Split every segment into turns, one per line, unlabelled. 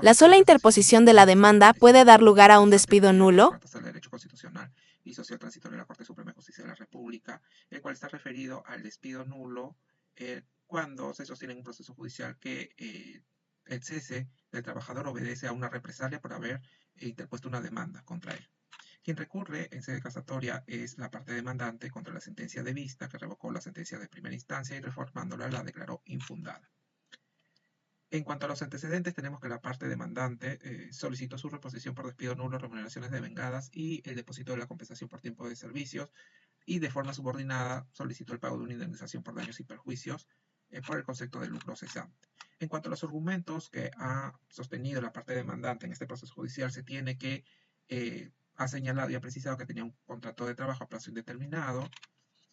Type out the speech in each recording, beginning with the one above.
La sola interposición de la demanda puede dar lugar a un despido nulo.
Del Derecho Constitucional y Social Transitorio de la Corte Suprema de Justicia de la República, el cual está referido al despido nulo cuando se sostiene en un proceso judicial que el cese del trabajador obedece a una represalia por haber interpuesto una demanda contra él. Quien recurre en sede casatoria es la parte demandante contra la sentencia de vista que revocó la sentencia de primera instancia y reformándola la declaró infundada. En cuanto a los antecedentes, tenemos que la parte demandante solicitó su reposición por despido nulo, remuneraciones devengadas y el depósito de la compensación por tiempo de servicios, y de forma subordinada solicitó el pago de una indemnización por daños y perjuicios por el concepto de lucro cesante. En cuanto a los argumentos que ha sostenido la parte demandante en este proceso judicial, se tiene que ha señalado y ha precisado que tenía un contrato de trabajo a plazo indeterminado,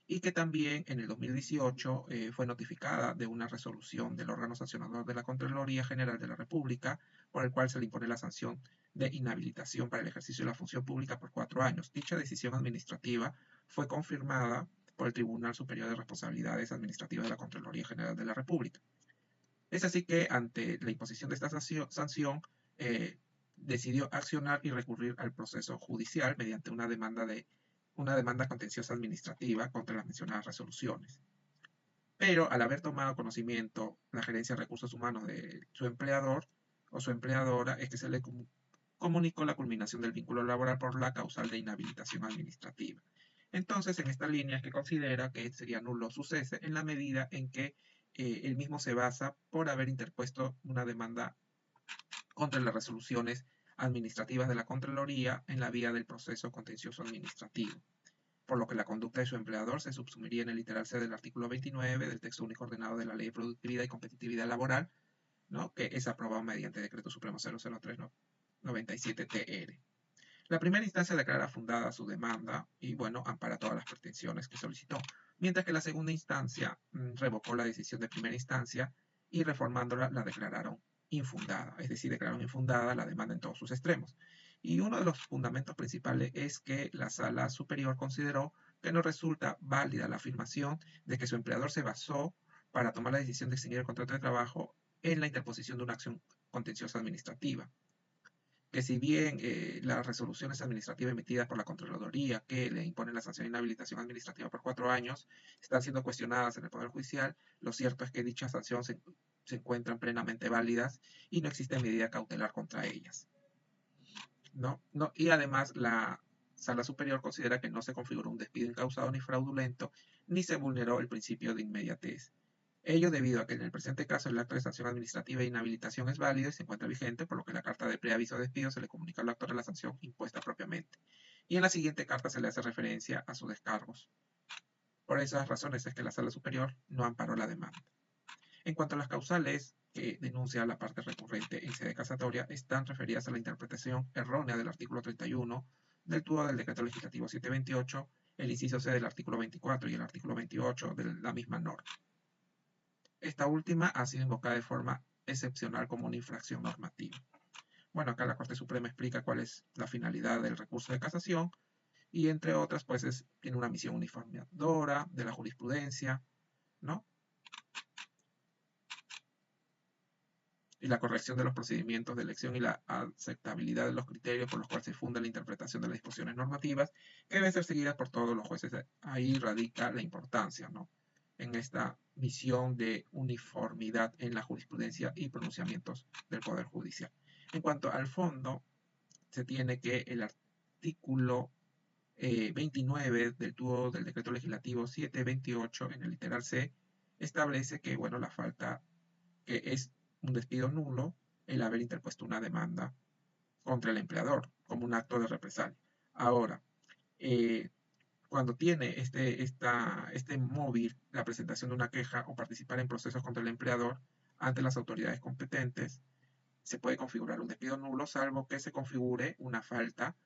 y que también en el 2018 fue notificada de una resolución del órgano sancionador de la Contraloría General de la República, por el cual se le impone la sanción de inhabilitación para el ejercicio de la función pública por 4 años. Dicha decisión administrativa fue confirmada por el Tribunal Superior de Responsabilidades Administrativas de la Contraloría General de la República. Es así que ante la imposición de esta sanción, decidió accionar y recurrir al proceso judicial mediante una demanda contenciosa administrativa contra las mencionadas resoluciones. Pero al haber tomado conocimiento la gerencia de recursos humanos de su empleador o su empleadora, es que se le comunicó la culminación del vínculo laboral por la causal de inhabilitación administrativa. Entonces, en esta línea es que considera que sería nulo su cese en la medida en que el mismo se basa por haber interpuesto una demanda contra las resoluciones administrativas de la Contraloría en la vía del proceso contencioso administrativo, por lo que la conducta de su empleador se subsumiría en el literal C del artículo 29 del texto único ordenado de la Ley de Productividad y Competitividad Laboral, ¿no?, que es aprobado mediante Decreto Supremo 00397-TR. La primera instancia declara fundada su demanda y, bueno, ampara todas las pretensiones que solicitó, mientras que la segunda instancia revocó la decisión de primera instancia y, reformándola, la declararon infundada, es decir, declararon infundada la demanda en todos sus extremos. Y uno de los fundamentos principales es que la Sala Superior consideró que no resulta válida la afirmación de que su empleador se basó para tomar la decisión de extinguir el contrato de trabajo en la interposición de una acción contenciosa administrativa, que si bien las resoluciones administrativas emitidas por la Contraloría que le imponen la sanción de inhabilitación administrativa por 4 años están siendo cuestionadas en el Poder Judicial, lo cierto es que dichas sanciones se encuentran plenamente válidas y no existe medida cautelar contra ellas. Y además la Sala Superior considera que no se configuró un despido incausado ni fraudulento, ni se vulneró el principio de inmediatez. Ello debido a que en el presente caso el acto de sanción administrativa de inhabilitación es válido y se encuentra vigente, por lo que la carta de preaviso de despido se le comunica al actor de la sanción impuesta propiamente. Y en la siguiente carta se le hace referencia a sus descargos. Por esas razones es que la Sala Superior no amparó la demanda. En cuanto a las causales que denuncia la parte recurrente en sede casatoria, están referidas a la interpretación errónea del artículo 31 del TUO del Decreto Legislativo 728, el inciso C del artículo 24 y el artículo 28 de la misma norma. Esta última ha sido invocada de forma excepcional como una infracción normativa. Bueno, acá la Corte Suprema explica cuál es la finalidad del recurso de casación y, entre otras, pues tiene una misión uniformadora de la jurisprudencia, ¿no?, y la corrección de los procedimientos de elección y la aceptabilidad de los criterios por los cuales se funda la interpretación de las disposiciones normativas, que deben ser seguidas por todos los jueces. Ahí radica la importancia, ¿no?, en esta misión de uniformidad en la jurisprudencia y pronunciamientos del Poder Judicial. En cuanto al fondo, se tiene que el artículo 29 del TUO del Decreto Legislativo 728 en el literal C establece que, bueno, la falta que es un despido nulo el haber interpuesto una demanda contra el empleador como un acto de represalia. Ahora, cuando tiene este móvil, la presentación de una queja o participar en procesos contra el empleador ante las autoridades competentes, se puede configurar un despido nulo, salvo que se configure una falta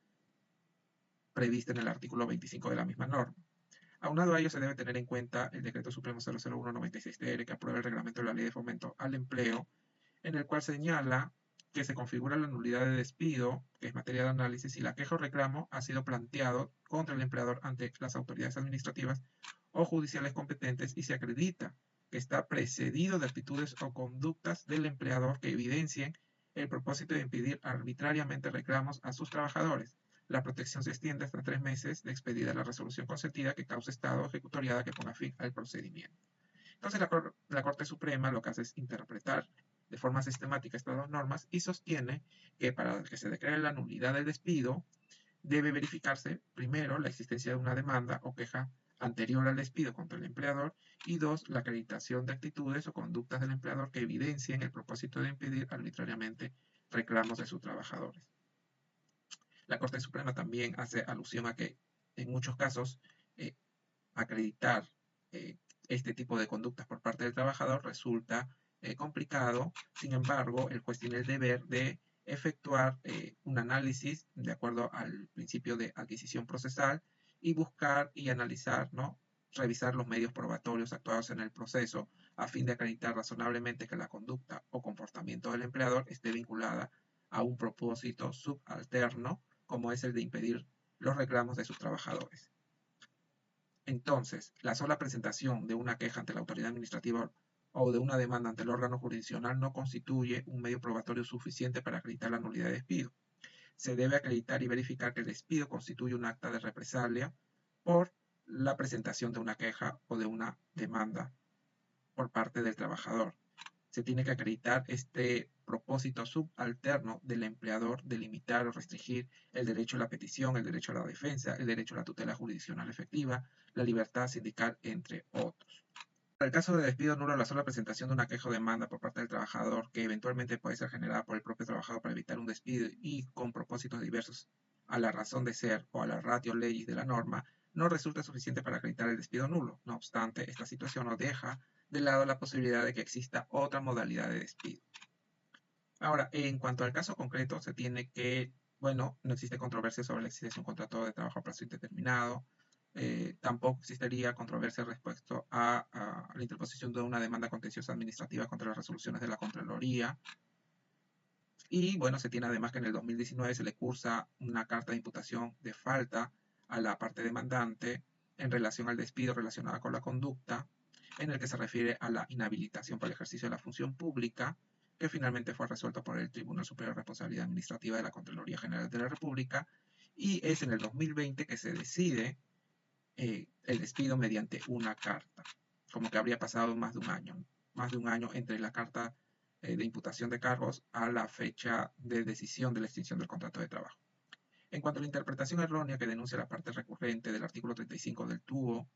prevista en el artículo 25 de la misma norma. Aunado a ello, se debe tener en cuenta el Decreto Supremo 00196-TR, que aprueba el reglamento de la Ley de Fomento al Empleo, en el cual señala que se configura la nulidad de despido, que es materia de análisis, si la queja o reclamo ha sido planteado contra el empleador ante las autoridades administrativas o judiciales competentes y se acredita que está precedido de actitudes o conductas del empleador que evidencien el propósito de impedir arbitrariamente reclamos a sus trabajadores. La protección se extiende hasta 3 meses de expedida la resolución consentida que cause estado ejecutoriada que ponga fin al procedimiento. Entonces la Corte Suprema lo que hace es interpretar de forma sistemática estas dos normas y sostiene que para que se declare la nulidad del despido debe verificarse primero la existencia de una demanda o queja anterior al despido contra el empleador y dos, la acreditación de actitudes o conductas del empleador que evidencien el propósito de impedir arbitrariamente reclamos de sus trabajadores. La Corte Suprema también hace alusión a que en muchos casos acreditar este tipo de conductas por parte del trabajador resulta complicado. Sin embargo, el juez tiene el deber de efectuar un análisis de acuerdo al principio de adquisición procesal y buscar y analizar, ¿no? Revisar los medios probatorios actuados en el proceso a fin de acreditar razonablemente que la conducta o comportamiento del empleador esté vinculada a un propósito subalterno, como es el de impedir los reclamos de sus trabajadores. Entonces, la sola presentación de una queja ante la autoridad administrativa o de una demanda ante el órgano jurisdiccional no constituye un medio probatorio suficiente para acreditar la nulidad de despido. Se debe acreditar y verificar que el despido constituye un acta de represalia por la presentación de una queja o de una demanda por parte del trabajador. Se tiene que acreditar este propósito subalterno del empleador de limitar o restringir el derecho a la petición, el derecho a la defensa, el derecho a la tutela jurisdiccional efectiva, la libertad sindical, entre otros. Para el caso de despido nulo, la sola presentación de una queja o demanda por parte del trabajador, que eventualmente puede ser generada por el propio trabajador para evitar un despido y con propósitos diversos a la razón de ser o a la ratio legis de la norma, no resulta suficiente para acreditar el despido nulo. No obstante, esta situación no deja de lado la posibilidad de que exista otra modalidad de despido. Ahora, en cuanto al caso concreto, se tiene que, bueno, no existe controversia sobre la existencia de un contrato de trabajo a plazo indeterminado, tampoco existiría controversia respecto a la interposición de una demanda contenciosa administrativa contra las resoluciones de la Contraloría. Y bueno, se tiene además que en el 2019 se le cursa una carta de imputación de falta a la parte demandante en relación al despido relacionada con la conducta, en el que se refiere a la inhabilitación para el ejercicio de la función pública, que finalmente fue resuelto por el Tribunal Superior de Responsabilidad Administrativa de la Contraloría General de la República, y es en el 2020 que se decide el despido mediante una carta, como que habría pasado más de un año entre la carta de imputación de cargos a la fecha de decisión de la extinción del contrato de trabajo. En cuanto a la interpretación errónea que denuncia la parte recurrente del artículo 35 del TUO,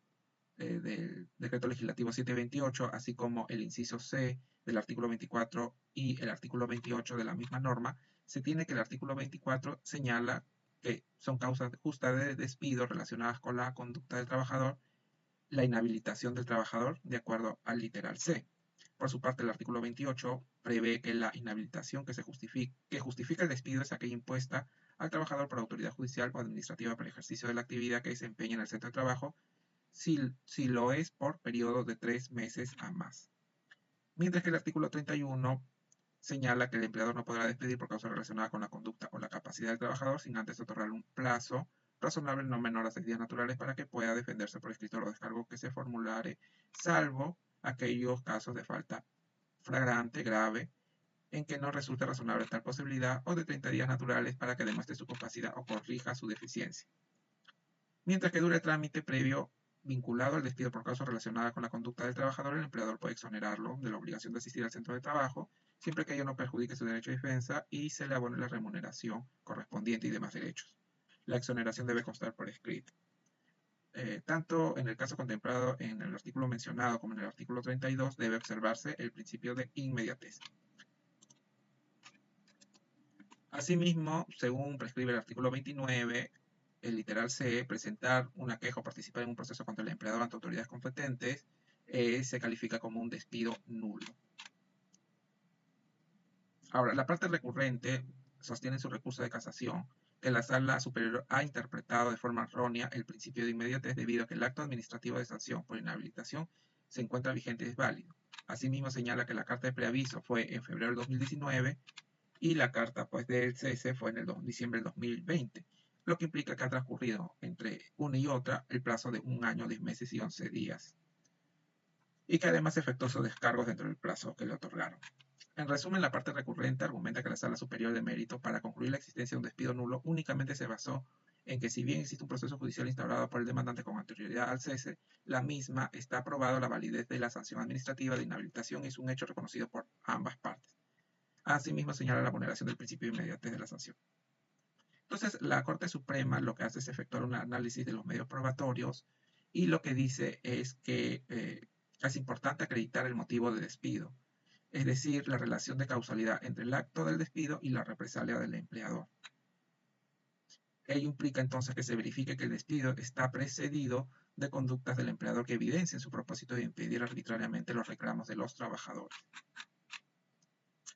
del Decreto Legislativo 728, así como el inciso C del artículo 24 y el artículo 28 de la misma norma, se tiene que el artículo 24 señala que son causas justas de despido relacionadas con la conducta del trabajador, la inhabilitación del trabajador de acuerdo al literal C. Por su parte, el artículo 28 prevé que la inhabilitación que justifica el despido es aquella impuesta al trabajador por autoridad judicial o administrativa para el ejercicio de la actividad que desempeña en el centro de trabajo, si lo es por periodo de 3 meses a más. Mientras que el artículo 31 señala que el empleador no podrá despedir por causa relacionada con la conducta o la capacidad del trabajador sin antes otorgar un plazo razonable no menor a 6 días naturales para que pueda defenderse por escrito o descargo que se formulare, salvo aquellos casos de falta flagrante, grave, en que no resulte razonable tal posibilidad, o de 30 días naturales para que demuestre su capacidad o corrija su deficiencia. Mientras que dure el trámite previo vinculado al despido por causa relacionada con la conducta del trabajador, el empleador puede exonerarlo de la obligación de asistir al centro de trabajo, siempre que ello no perjudique su derecho de defensa y se le abone la remuneración correspondiente y demás derechos. La exoneración debe constar por escrito. Tanto en el caso contemplado en el artículo mencionado como en el artículo 32 debe observarse el principio de inmediatez. Asimismo, según prescribe el artículo 29, el literal C, presentar una queja o participar en un proceso contra el empleador ante autoridades competentes se califica como un despido nulo. Ahora, la parte recurrente sostiene en su recurso de casación que la Sala Superior ha interpretado de forma errónea el principio de inmediatez debido a que el acto administrativo de sanción por inhabilitación se encuentra vigente y es válido. Asimismo, señala que la carta de preaviso fue en febrero del 2019 y la carta del cese fue en el diciembre del 2020, lo que implica que ha transcurrido entre una y otra el plazo de 1 año, 10 meses y 11 días, y que además efectuó sus descargos dentro del plazo que le otorgaron. En resumen, la parte recurrente argumenta que la Sala Superior de Mérito, para concluir la existencia de un despido nulo, únicamente se basó en que, si bien existe un proceso judicial instaurado por el demandante con anterioridad al cese, la misma está aprobado la validez de la sanción administrativa de inhabilitación y es un hecho reconocido por ambas partes. Asimismo, señala la vulneración del principio de inmediatez de la sanción. Entonces, la Corte Suprema lo que hace es efectuar un análisis de los medios probatorios y lo que dice es que es importante acreditar el motivo de despido, es decir, la relación de causalidad entre el acto del despido y la represalia del empleador. Ello implica entonces que se verifique que el despido está precedido de conductas del empleador que evidencien su propósito de impedir arbitrariamente los reclamos de los trabajadores.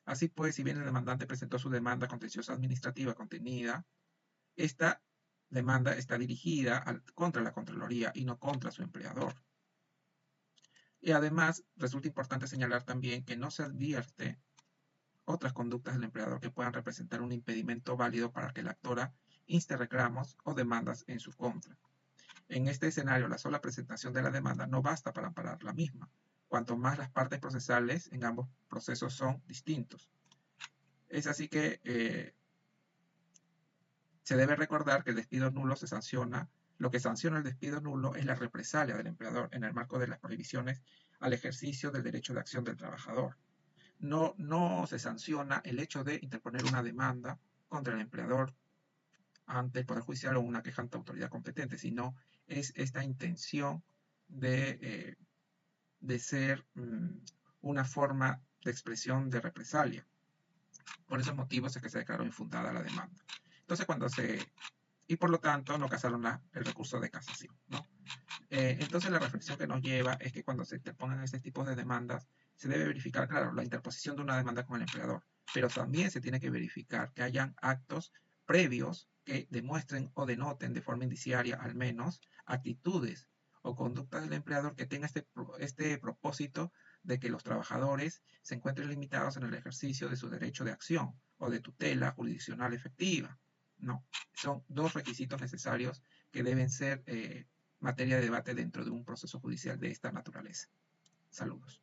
Así pues, si bien el demandante presentó su demanda contenciosa administrativa contenida, esta demanda está dirigida contra la Contraloría y no contra su empleador. Y además, resulta importante señalar también que no se advierte otras conductas del empleador que puedan representar un impedimento válido para que la actora inste reclamos o demandas en su contra. En este escenario, la sola presentación de la demanda no basta para amparar la misma, cuanto más las partes procesales en ambos procesos son distintos. Es así que se debe recordar que el despido nulo se sanciona. Lo que sanciona el despido nulo es la represalia del empleador en el marco de las prohibiciones al ejercicio del derecho de acción del trabajador. No se sanciona el hecho de interponer una demanda contra el empleador ante el Poder Judicial o una queja ante autoridad competente, sino es esta intención de ser una forma de expresión de represalia. Por esos motivos es que se declaró infundada la demanda. Entonces, y por lo tanto no casaron el recurso de casación, ¿no? Entonces, la reflexión que nos lleva es que cuando se interpongan este tipo de demandas, se debe verificar, claro, la interposición de una demanda con el empleador, pero también se tiene que verificar que hayan actos previos que demuestren o denoten de forma indiciaria, al menos, actitudes o conductas del empleador que tenga este propósito de que los trabajadores se encuentren limitados en el ejercicio de su derecho de acción o de tutela jurisdiccional efectiva. No, son dos requisitos necesarios que deben ser materia de debate dentro de un proceso judicial de esta naturaleza. Saludos.